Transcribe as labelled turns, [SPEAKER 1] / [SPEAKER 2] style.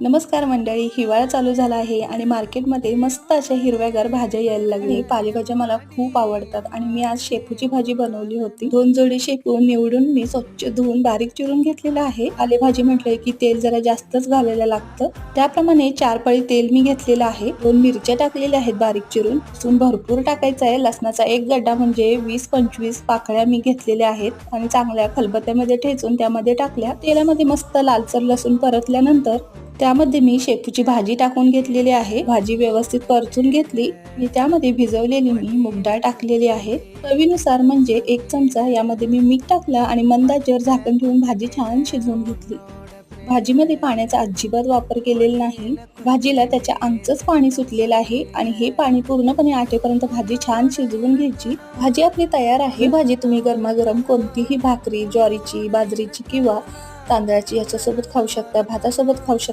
[SPEAKER 1] नमस्कार मंडळी, हिवाळा चालू झाला आहे आणि मार्केटमध्ये मस्त अशा हिरव्यागार भाज्या यायला लागली. पालेभाज्या मला खूप आवडतात आणि मी आज शेपूची भाजी बनवली होती. 2 जोडी शेपू निवडून मी स्वच्छ धुवून बारीक चिरून घेतलेला आहे. पालेभाजी म्हटलंय की तेल जरा जास्तच घालायला लागतं. त्याप्रमाणे 4 पळी तेल मी घेतलेलं आहे. 2 मिरच्या टाकलेल्या आहेत बारीक चिरून. लसूण भरपूर टाकायचा आहे. लसणाचा एक गड्डा म्हणजे 20-25 पाकळ्या मी घेतलेल्या आहेत आणि चांगल्या खलबत्त्यामध्ये ठेचून त्यामध्ये टाकल्या. तेलामध्ये मस्त लालसर लसूण परतल्यानंतर त्यामध्ये मी शेपूची भाजी टाकून घेतलेली आहे. भाजी व्यवस्थित परतून घेतली. मी त्यामध्ये भिजवलेली मूग डाळ टाकलेली आहे. चवीनुसार म्हणजे 1 चमचा यामध्ये मी मीठ टाकलं आणि मंद आचेवर झाकण ठेवून भाजी छान शिजवून घेतली. भाजीमध्ये पाण्याचा अजिबात वापर केलेला नाही. भाजीला त्याच्या अंगचंच पाणी सुटलेलं आहे आणि हे पाणी पूर्णपणे आटेपर्यंत भाजी छान शिजवून घ्यायची. भाजी आपली तयार आहे. भाजी तुम्ही गरमागरम कोणतीही भाकरी, ज्वारीची, बाजरीची किंवा तांदळाची याच्यासोबत खाऊ शकता, भातासोबत खाऊ शकता.